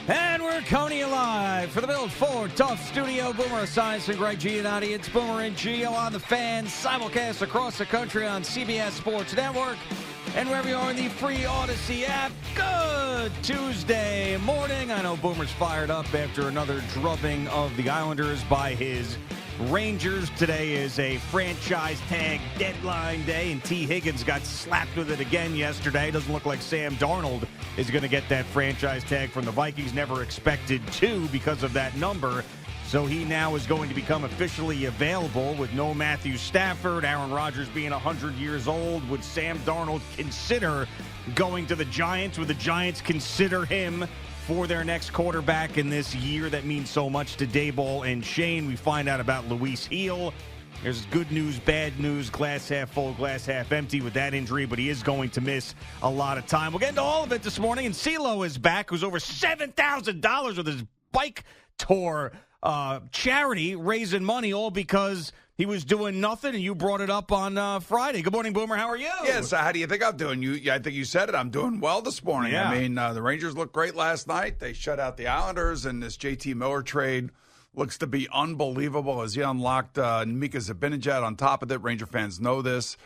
And we're coming to you live for the Build Ford Tough Studio. Boomer Esiason and Greg Giannotti. It's Boomer and Gio on the Fan. Simulcast across the country on CBS Sports Network. And wherever you are in the free Odyssey app. Good Tuesday morning. I know Boomer's fired up after another drubbing of the Islanders by his Rangers. Today is a franchise tag deadline day, and T. Higgins got slapped with it again yesterday. Doesn't look like Sam Darnold is going to get that franchise tag from the Vikings. Never expected to because of that number. So he now is going to become officially available with no Matthew Stafford. Aaron Rodgers being 100 years old. Would Sam Darnold consider going to the Giants? Would the Giants consider him for their next quarterback in this year that means so much to Daboll and Shane? We find out about Luis Heel. There's good news, bad news, glass half full, glass half empty with that injury, but he is going to miss a lot of time. We'll get into all of it this morning, and CeeLo is back, who's over $7,000 with his bike tour charity, raising money, all because he was doing nothing, and you brought it up on Friday. Good morning, Boomer. How are you? Yes, how do you think I'm doing? I think you said it. I'm doing well this morning. Yeah. I mean, the Rangers looked great last night. They shut out the Islanders, and this JT Miller trade looks to be unbelievable as he unlocked Mika Zibanejad on top of it. Ranger fans know this.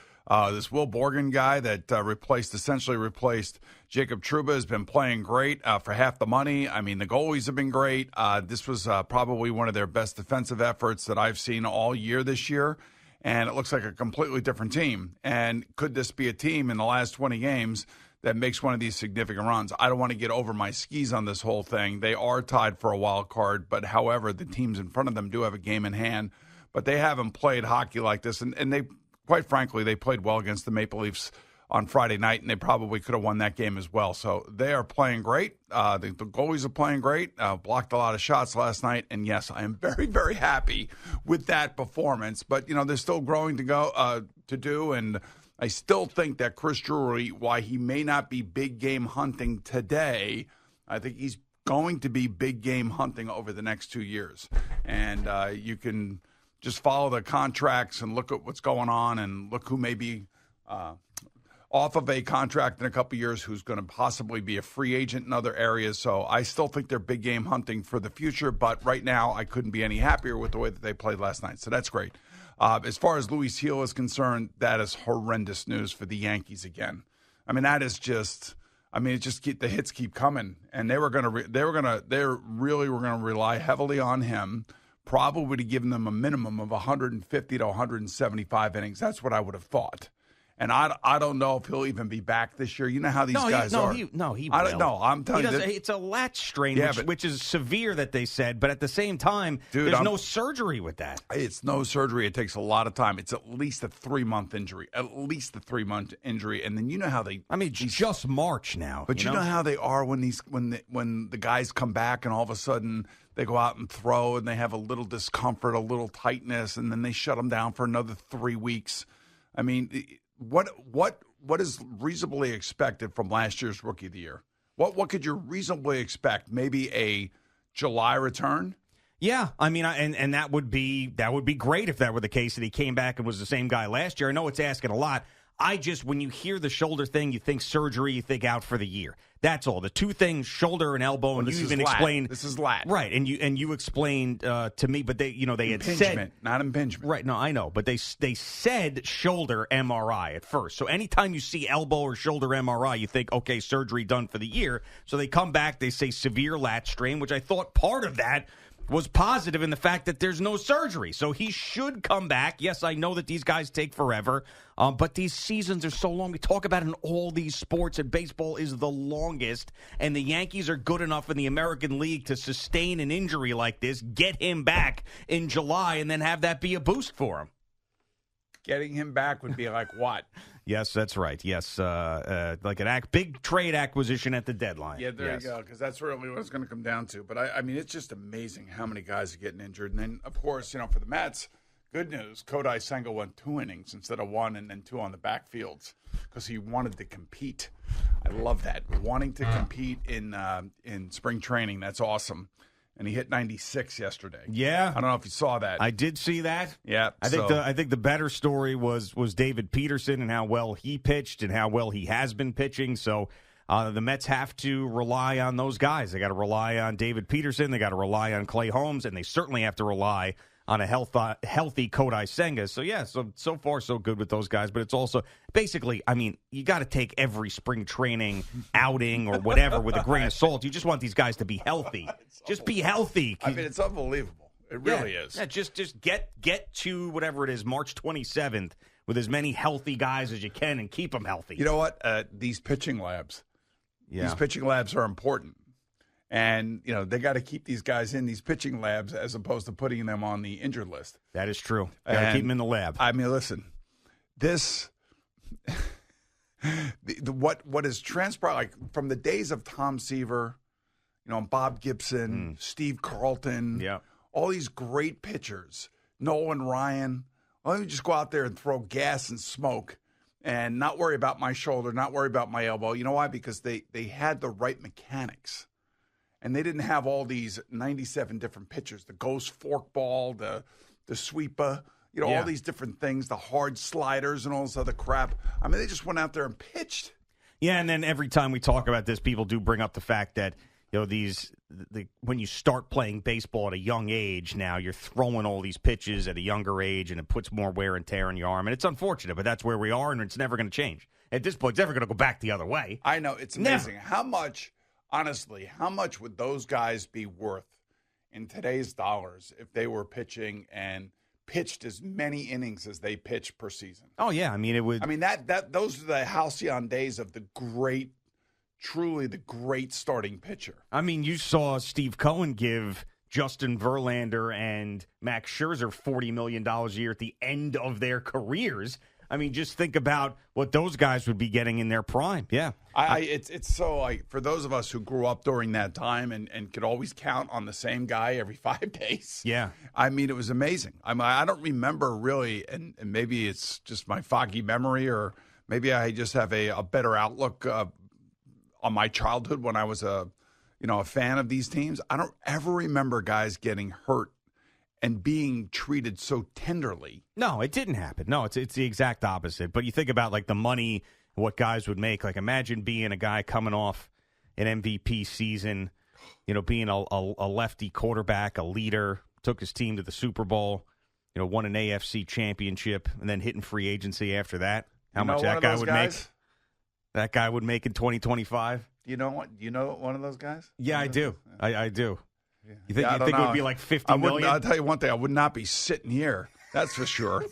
This Will Borgen guy that essentially replaced Jacob Trouba has been playing great for half the money. I mean, the goalies have been great. This was probably one of their best defensive efforts that I've seen all year this year, and it looks like a completely different team. And could this be a team in the last 20 games that makes one of these significant runs? I don't want to get over my skis on this whole thing. They are tied for a wild card, but however, the teams in front of them do have a game in hand, but they haven't played hockey like this, and they, quite frankly, they played well against the Maple Leafs on Friday night, and they probably could have won that game as well. So they are playing great. The goalies are playing great. Blocked a lot of shots last night, and yes, I am very, very happy with that performance. But there's still growing to do, and I still think that Chris Drury, why he may not be big game hunting today, I think he's going to be big game hunting over the next 2 years, and you can just follow the contracts and look at what's going on and look who may be off of a contract in a couple years, who's going to possibly be a free agent in other areas. So I still think they're big game hunting for the future, but right now I couldn't be any happier with the way that they played last night. So that's great. As far as Luis Heel is concerned, that is horrendous news for the Yankees again. I mean, that is just, the hits keep coming, and they really were going to rely heavily on him, probably to give them a minimum of 150 to 175 innings. That's what I would have thought. And I don't know if he'll even be back this year. You know how these guys are. He will. I don't know. I'm telling you. It's a latch strain, which is severe that they said. But at the same time, Dude, there's no surgery with that. It's no surgery. It takes a lot of time. It's at least a 3-month injury. And then you know how they. I mean, it's just March now. But you know how they are when the guys come back and all of a sudden they go out and throw and they have a little discomfort, a little tightness, and then they shut them down for another 3 weeks. I mean, what is reasonably expected from last year's Rookie of the Year? What could you reasonably expect? Maybe a July return? Yeah, I mean, and that would be great if that were the case, that he came back and was the same guy last year. I know it's asking a lot. When you hear the shoulder thing, you think surgery, you think out for the year. That's all. The two things, shoulder and elbow, and you even explained this is lat, right? And you explained to me, but they had said not impingement, right? No, I know, but they said shoulder MRI at first. So anytime you see elbow or shoulder MRI, you think, okay, surgery done for the year. So they come back, they say severe lat strain, which I thought part of that was positive in the fact that there's no surgery. So he should come back. Yes, I know that these guys take forever, but these seasons are so long. We talk about it in all these sports, and baseball is the longest, and the Yankees are good enough in the American League to sustain an injury like this, get him back in July, and then have that be a boost for him. Getting him back would be like what? Yes, that's right. Yes, like a big trade acquisition at the deadline. Yeah, there you go, because that's really what it's going to come down to. But, I mean, it's just amazing how many guys are getting injured. And then, of course, for the Mets, good news, Kodai Senga went 2 innings instead of 1 and then 2 on the backfields because he wanted to compete. I love that, wanting to compete in spring training. That's awesome. And he hit 96 yesterday. Yeah, I don't know if you saw that. I did see that. Yeah, I think the better story was David Peterson and how well he pitched and how well he has been pitching. So The Mets have to rely on those guys. They got to rely on David Peterson. They got to rely on Clay Holmes, and they certainly have to rely on a healthy Kodai Senga. So, yeah, so far so good with those guys. But it's also basically, I mean, you got to take every spring training outing or whatever with a grain of salt. You just want these guys to be healthy. Just be healthy. I mean, it's unbelievable. It really is. Yeah, just get to whatever it is, March 27th, with as many healthy guys as you can and keep them healthy. You know what? These pitching labs. Yeah. These pitching labs are important. And, you know, they got to keep these guys in these pitching labs as opposed to putting them on the injured list. That is true. Got to keep them in the lab. I mean, listen, this, what is transpired, like from the days of Tom Seaver, you know, Bob Gibson, Steve Carlton, all these great pitchers, Nolan Ryan, let me just go out there and throw gas and smoke and not worry about my shoulder, not worry about my elbow. You know why? Because they had the right mechanics. And they didn't have all these 97 different pitchers, the ghost forkball, the sweeper, you know, all these different things, the hard sliders and all this other crap. I mean, they just went out there and pitched. Yeah, and then every time we talk about this, people do bring up the fact that, you know, when you start playing baseball at a young age now, you're throwing all these pitches at a younger age, and it puts more wear and tear on your arm. And it's unfortunate, but that's where we are, and it's never going to change. At this point, it's never going to go back the other way. I know. It's amazing. Honestly, how much would those guys be worth in today's dollars if they were pitching and pitched as many innings as they pitched per season? Oh, yeah. I mean, it would. I mean, those are the halcyon days of truly the great starting pitcher. I mean, you saw Steve Cohen give Justin Verlander and Max Scherzer $40 million a year at the end of their careers. I mean, just think about what those guys would be getting in their prime. Yeah. It's so, like, for those of us who grew up during that time and could always count on the same guy every 5 days. Yeah. I mean, it was amazing. I mean, I don't remember really, and maybe it's just my foggy memory, or maybe I just have a better outlook on my childhood when I was a fan of these teams. I don't ever remember guys getting hurt and being treated so tenderly. No, it didn't happen. No, it's the exact opposite. But you think about, like, the money, what guys would make. Like, imagine being a guy coming off an MVP season, you know, being a lefty quarterback, a leader, took his team to the Super Bowl, you know, won an AFC championship, and then hitting free agency after that. How much that guy would make? That guy would make in 2025. You know what? You know one of those guys? Yeah, I do. I do. Yeah. You think it would be like $50 million? I'll tell you one thing. I would not be sitting here. That's for sure.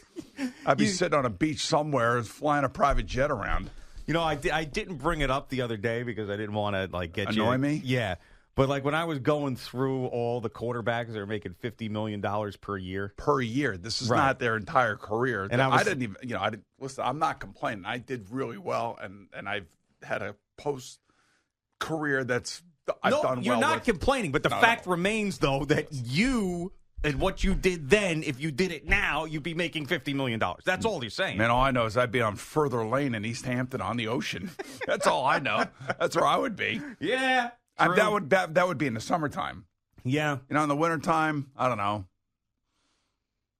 I'd be sitting on a beach somewhere flying a private jet around. You know, I didn't bring it up the other day because I didn't want to, like, annoy me? Yeah. But, like, when I was going through all the quarterbacks that are making $50 million per year. Per year. This is not their entire career. And I didn't even, listen, I'm not complaining. I did really well, and I've had a post-career that's I've done well. You're not complaining, but the fact remains, though, that you and what you did then, if you did it now, you'd be making $50 million. That's all you're saying. Man, all I know is I'd be on Further Lane in East Hampton on the ocean. That's all I know. That's where I would be. Yeah. That would be in the summertime. Yeah. You know, in the wintertime, I don't know.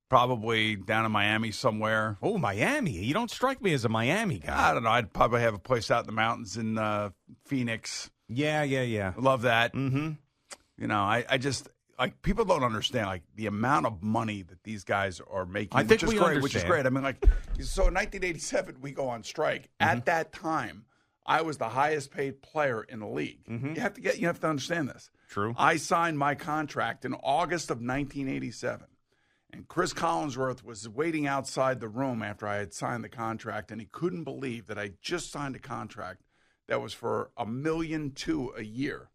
Probably down in Miami somewhere. Oh, Miami. You don't strike me as a Miami guy. I don't know. I'd probably have a place out in the mountains in Phoenix. Yeah. Love that. Mm-hmm. You know, I just, like, people don't understand, like, the amount of money that these guys are making. I think which is great. I mean, like, so in 1987, we go on strike. Mm-hmm. At that time, I was the highest paid player in the league. Mm-hmm. You have to understand this. True. I signed my contract in August of 1987. And Chris Collinsworth was waiting outside the room after I had signed the contract, and he couldn't believe that I just signed a contract that was for $1.2 million a year.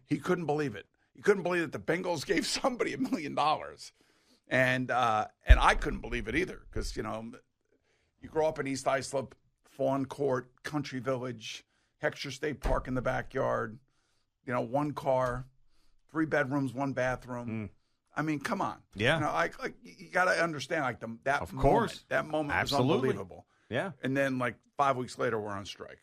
He couldn't believe it. He couldn't believe that the Bengals gave somebody $1 million. And I couldn't believe it either, because, you know, you grow up in East Islip, Fawn Court, Country Village, Heckscher State Park in the backyard, you know, 1 car, 3 bedrooms, 1 bathroom. I mean, come on. Yeah. You know, you got to understand, like, of course. That moment Absolutely. was unbelievable. Yeah. And then, like, 5 weeks later, we're on strike.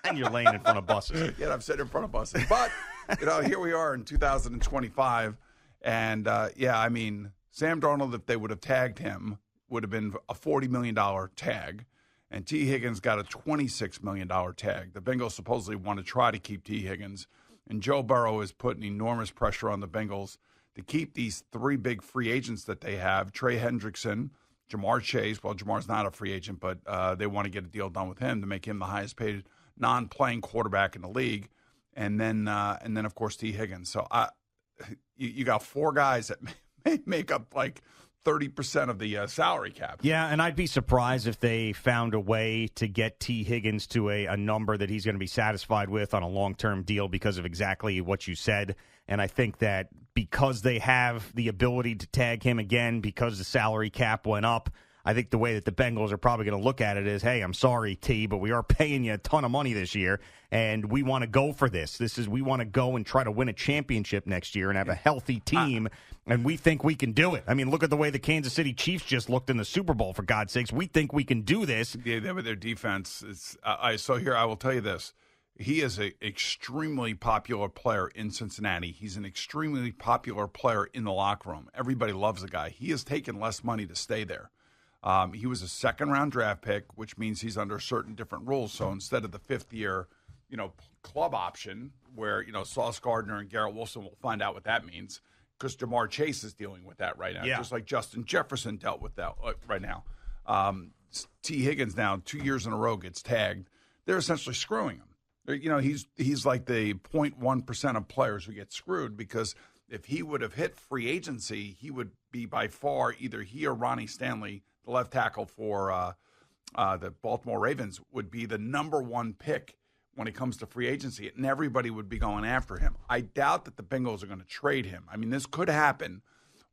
And you're laying in front of buses. Yeah, I'm sitting in front of buses. But, you know, here we are in 2025. And, I mean, Sam Darnold, if they would have tagged him, would have been a $40 million tag. and T. Higgins got a $26 million tag. The Bengals supposedly want to try to keep T. Higgins, and Joe Burrow is putting enormous pressure on the Bengals to keep these three big free agents that they have, Trey Hendrickson, Jamar Chase. Well, Jamar's not a free agent, but they want to get a deal done with him to make him the highest paid non-playing quarterback in the league. And then of course, T. Higgins. So you got four guys that make up like 30% of the salary cap. Yeah, and I'd be surprised if they found a way to get T. Higgins to a number that he's going to be satisfied with on a long-term deal because of exactly what you said. And I think that because they have the ability to tag him again because the salary cap went up, I think the way that the Bengals are probably going to look at it is, hey, I'm sorry, T, but we are paying you a ton of money this year, and we want to go for this. We want to go and try to win a championship next year and have a healthy team, and we think we can do it. I mean, look at the way the Kansas City Chiefs just looked in the Super Bowl, for God's sakes. We think we can do this. Yeah, with their defense. So here, I will tell you this. He is an extremely popular player in Cincinnati. He's an extremely popular player in the locker room. Everybody loves the guy. He has taken less money to stay there. He was a second-round draft pick, which means he's under certain different rules. So instead of the fifth-year, club option where, Sauce Gardner and Garrett Wilson will find out what that means because Jamar Chase is dealing with that right now, just like Justin Jefferson dealt with that right now. T. Higgins now 2 years in a row gets tagged. They're essentially screwing him. He's like the 0.1% of players who get screwed because if he would have hit free agency, he would be by far either he or Ronnie Stanley, the left tackle for the Baltimore Ravens, would be the number one pick when it comes to free agency, and everybody would be going after him. I doubt that the Bengals are going to trade him. I mean, this could happen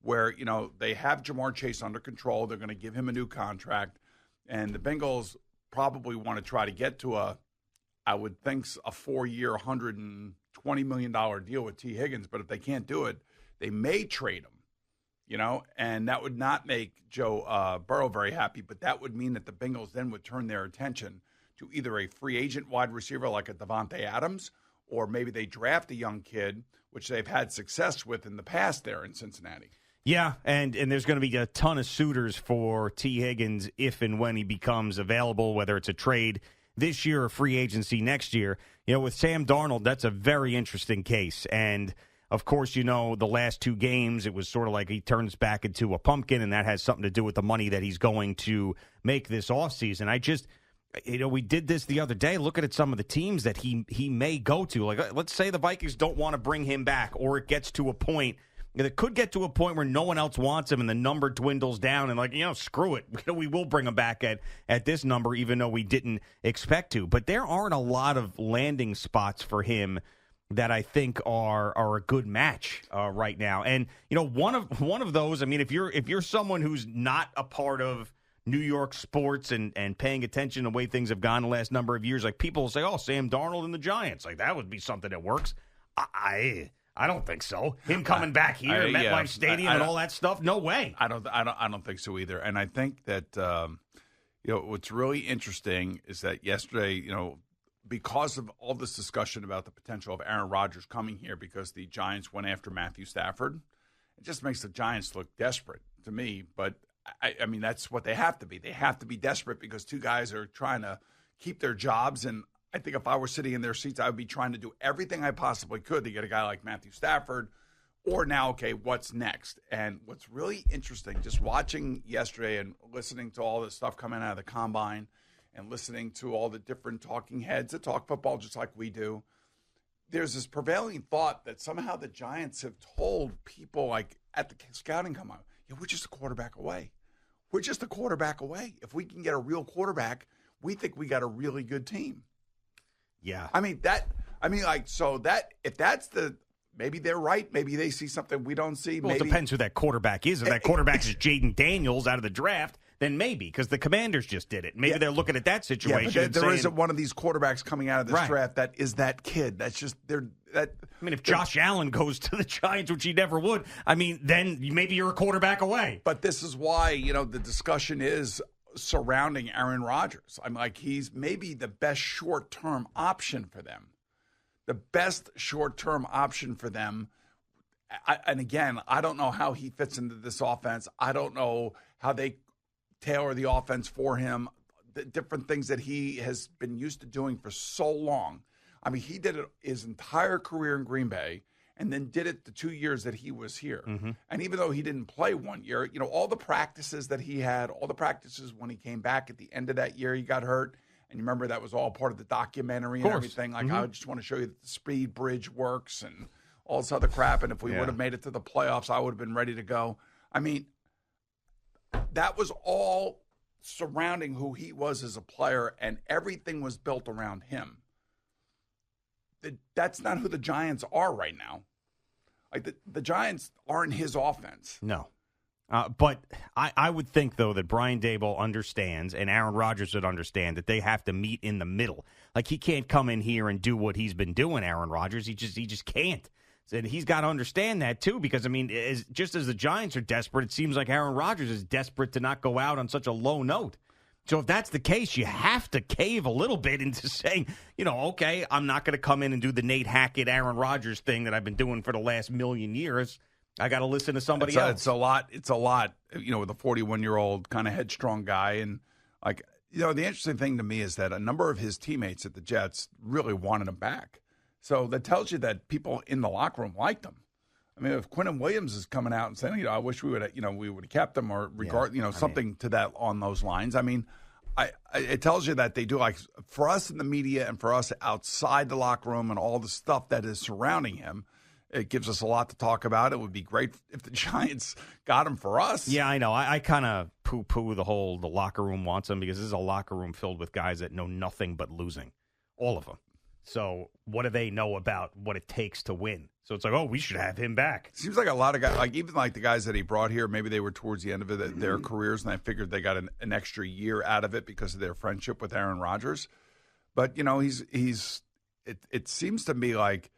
where, they have Jamar Chase under control. They're going to give him a new contract, and the Bengals probably want to try to get to a 4-year, $120 million deal with T. Higgins. But if they can't do it, they may trade him. And that would not make Joe Burrow very happy, but that would mean that the Bengals then would turn their attention to either a free agent wide receiver like a Devontae Adams, or maybe they draft a young kid, which they've had success with in the past there in Cincinnati. Yeah, and there's going to be a ton of suitors for T. Higgins if and when he becomes available, whether it's a trade this year or free agency next year. With Sam Darnold, that's a very interesting case, and of course, the last two games, it was sort of like he turns back into a pumpkin, and that has something to do with the money that he's going to make this offseason. I just, we did this the other day. Look at some of the teams that he may go to. Like, let's say the Vikings don't want to bring him back, or it gets to a point, it could get to a point where no one else wants him and the number dwindles down and screw it. We will bring him back at this number, even though we didn't expect to. But there aren't a lot of landing spots for him that I think are a good match right now. And one of those, I mean, if you're someone who's not a part of New York sports and paying attention to the way things have gone the last number of years, like people will say, "Oh, Sam Darnold and the Giants, like that would be something that works." I don't think so. Him coming back here, MetLife Stadium, and all that stuff, no way. I don't think so either. And I think that what's really interesting is that yesterday, because of all this discussion about the potential of Aaron Rodgers coming here because the Giants went after Matthew Stafford, it just makes the Giants look desperate to me. But, I mean, that's what they have to be. They have to be desperate because two guys are trying to keep their jobs. And I think if I were sitting in their seats, I would be trying to do everything I possibly could to get a guy like Matthew Stafford. Or now, okay, what's next? And what's really interesting, just watching yesterday and listening to all this stuff coming out of the Combine and listening to all the different talking heads that talk football just like we do, there's this prevailing thought that somehow the Giants have told people like at the scouting combine, we're just a quarterback away. We're just a quarterback away. If we can get a real quarterback, we think we got a really good team. Yeah. If that's maybe they're right. Maybe they see something we don't see. Well, it depends who that quarterback is. If that quarterback is Jaden Daniels out of the draft, then maybe, because the Commanders just did it. Maybe they're looking at that situation. But there isn't one of these quarterbacks coming out of this draft that is that kid. That's just if Josh Allen goes to the Giants, which he never would, then maybe you're a quarterback away. But this is why the discussion is surrounding Aaron Rodgers. He's maybe the best short-term option for them. The best short-term option for them. And again, I don't know how he fits into this offense. I don't know how they tailor the offense for him. the different things that he has been used to doing for so long. I mean, he did it his entire career in Green Bay and then did it the 2 years that he was here. Mm-hmm. And even though he didn't play 1 year, all the practices that he had, all the practices when he came back at the end of that year, he got hurt. And you remember that was all part of the documentary and everything. Like, I just want to show you that the speed bridge works and all this other crap. And if we would have made it to the playoffs, I would have been ready to go. I mean, that was all surrounding who he was as a player, and everything was built around him. That's not who the Giants are right now. Like the Giants aren't his offense. No. But I would think, though, that Brian Daboll understands, and Aaron Rodgers would understand, that they have to meet in the middle. Like, he can't come in here and do what he's been doing, Aaron Rodgers. He just can't. And he's got to understand that, too, because, I mean, just as the Giants are desperate, it seems like Aaron Rodgers is desperate to not go out on such a low note. So if that's the case, you have to cave a little bit into saying, okay, I'm not going to come in and do the Nate Hackett, Aaron Rodgers thing that I've been doing for the last million years. I got to listen to somebody else. It's a lot, with a 41-year-old kind of headstrong guy. And, the interesting thing to me is that a number of his teammates at the Jets really wanted him back. So that tells you that people in the locker room liked him. I mean, if Quinnen Williams is coming out and saying, I wish we would have kept him, or something to that on those lines. I mean, it tells you that they do, like, for us in the media and for us outside the locker room and all the stuff that is surrounding him, it gives us a lot to talk about. It would be great if the Giants got him for us. Yeah, I know. I kind of poo-poo the locker room wants him, because this is a locker room filled with guys that know nothing but losing. All of them. So what do they know about what it takes to win? So it's like, we should have him back. Seems like a lot of guys, even the guys that he brought here, maybe they were towards the end of their careers, and I figured they got an extra year out of it because of their friendship with Aaron Rodgers. But, it seems to me like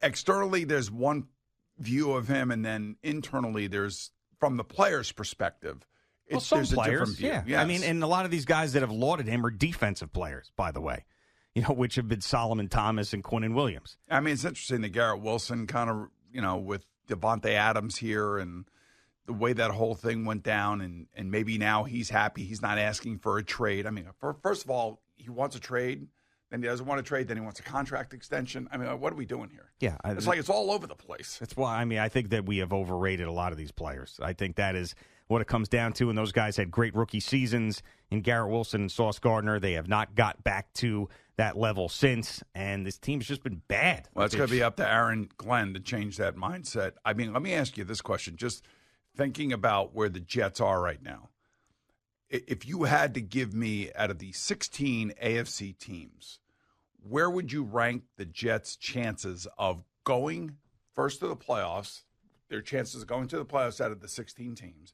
externally there's one view of him, and then internally there's, from the player's perspective, some there's players, a different view. Yeah. Yes. I mean, and a lot of these guys that have lauded him are defensive players, by the way. Which have been Solomon Thomas and Quinnen Williams. I mean, it's interesting that Garrett Wilson kind of, with Devontae Adams here and the way that whole thing went down, and maybe now he's happy. He's not asking for a trade. I mean, first of all, he wants a trade. Then he doesn't want a trade. Then he wants a contract extension. I mean, what are we doing here? Yeah. It's like it's all over the place. That's why, I think that we have overrated a lot of these players. I think that is what it comes down to, and those guys had great rookie seasons in Garrett Wilson and Sauce Gardner. They have not got back to that level since, and this team's just been bad. Well, it's going to be up to Aaron Glenn to change that mindset. I mean, let me ask you this question, just thinking about where the Jets are right now. If you had to give me, out of the 16 AFC teams, where would you rank the Jets' chances of going first to the playoffs, their chances of going to the playoffs out of the 16 teams,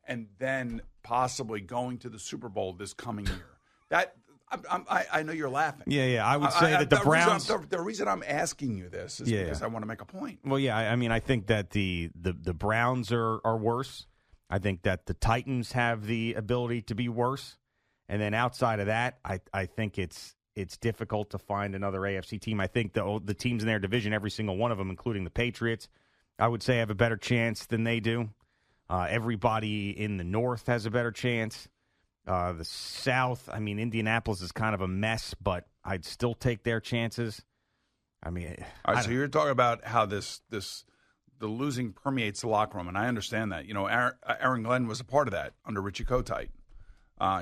and then possibly going to the Super Bowl this coming year? I know you're laughing. Yeah. I would say that the Browns. The reason I'm asking you this is because I want to make a point. Well, yeah. I mean, I think that the Browns are worse. I think that the Titans have the ability to be worse. And then outside of that, I think it's difficult to find another AFC team. I think the teams in their division, every single one of them, including the Patriots, I would say have a better chance than they do. Everybody in the North has a better chance. The South, I mean, Indianapolis is kind of a mess, but I'd still take their chances. I mean, all right. So you're talking about how the losing permeates the locker room, and I understand that. Aaron Glenn was a part of that under Richie Kotite.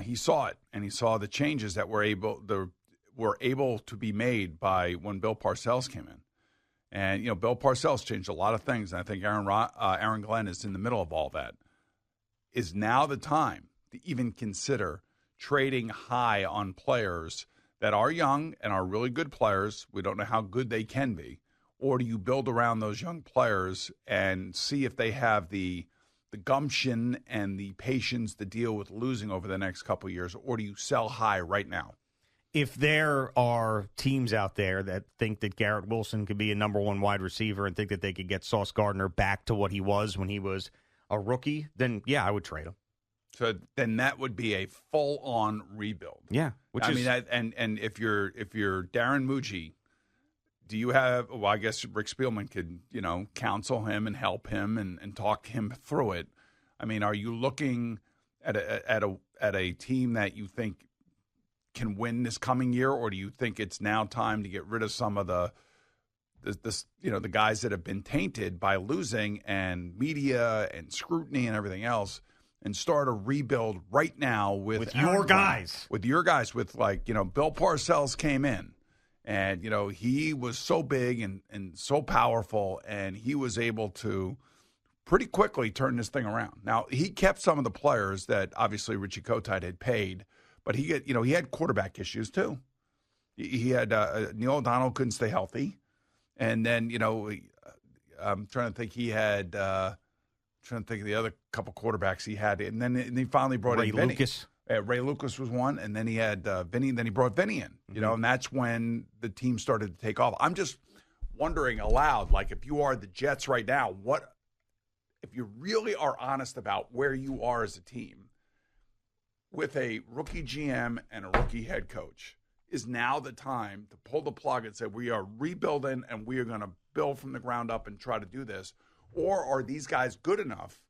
He saw it, and he saw the changes that were able to be made by when Bill Parcells came in. And Bill Parcells changed a lot of things, and I think Aaron Glenn is in the middle of all that. Is now the time to even consider trading high on players that are young and are really good players? We don't know how good they can be. Or do you build around those young players and see if they have the gumption and the patience to deal with losing over the next couple of years? Or do you sell high right now? If there are teams out there that think that Garrett Wilson could be a number one wide receiver and think that they could get Sauce Gardner back to what he was when he was a rookie, then, yeah, I would trade him. So then that would be a full-on rebuild. Yeah. And if you're Darren Mucci, do you have – well, I guess Rick Spielman could, counsel him and help him and talk him through it. I mean, are you looking at a team that you think can win this coming year, or do you think it's now time to get rid of some of the guys that have been tainted by losing and media and scrutiny and everything else, and start a rebuild right now with your guys? With your guys, with Bill Parcells came in, and he was so big and so powerful, and he was able to pretty quickly turn this thing around. Now, he kept some of the players that obviously Richie Kotite had paid, but he had quarterback issues too. He had Neil O'Donnell couldn't stay healthy, and then I'm trying to think he had trying to think of the other couple quarterbacks he had, and then he finally brought in Vinny. Lucas. Ray Lucas was one, and then he had Vinny, and then he brought Vinny in. And that's when the team started to take off. I'm just wondering aloud, if you are the Jets right now, if you really are honest about where you are as a team with a rookie GM and a rookie head coach, is now the time to pull the plug and say, we are rebuilding and we are going to build from the ground up and try to do this? Or are these guys good enough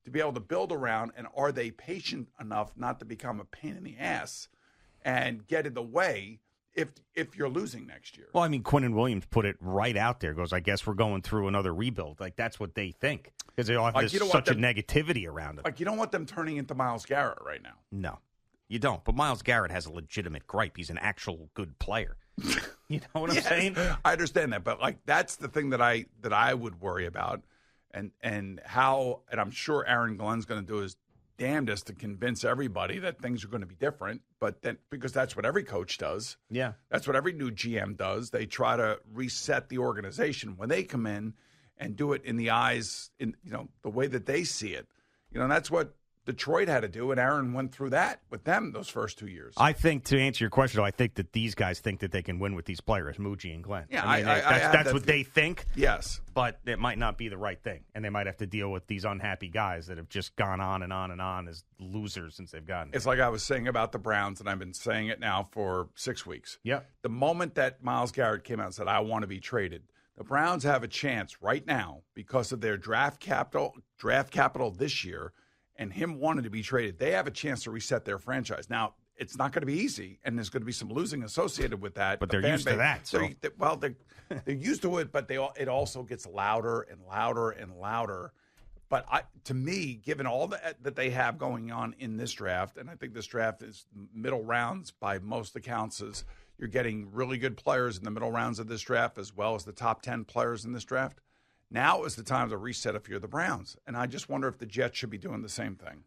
to be able to build around, and are they patient enough not to become a pain in the ass and get in the way if you're losing next year? Well, I mean, Quinnen Williams put it right out there. Goes, I guess we're going through another rebuild. That's what they think, because they all have such a negativity around it. You don't want them turning into Myles Garrett right now. No, you don't. But Myles Garrett has a legitimate gripe. He's an actual good player. You know what I'm saying? I understand that, but that's the thing that I would worry about, and I'm sure Aaron Glenn's going to do his damnedest to convince everybody that things are going to be different, but then because that's what every coach does. Yeah. That's what every new GM does. They try to reset the organization when they come in and do it in the eyes, in the way that they see it. And that's what Detroit had to do, and Aaron went through that with them those first 2 years. I think, to answer your question, though, I think that these guys think that they can win with these players, Muji and Glenn. Yeah, that's what they think. Yes. But it might not be the right thing, and they might have to deal with these unhappy guys that have just gone on and on and on as losers since they've gotten there. It's like I was saying about the Browns, and I've been saying it now for 6 weeks. Yeah. The moment that Myles Garrett came out and said, I want to be traded, the Browns have a chance right now because of their draft capital this year, and him wanting to be traded, they have a chance to reset their franchise. Now, it's not going to be easy, and there's going to be some losing associated with that. But they're used to that. So. They're used to it, but it also gets louder and louder and louder. But to me, given all that they have going on in this draft, and I think this draft is middle rounds by most accounts, is you're getting really good players in the middle rounds of this draft as well as the top 10 players in this draft. Now is the time to reset if you're the Browns. And I just wonder if the Jets should be doing the same thing.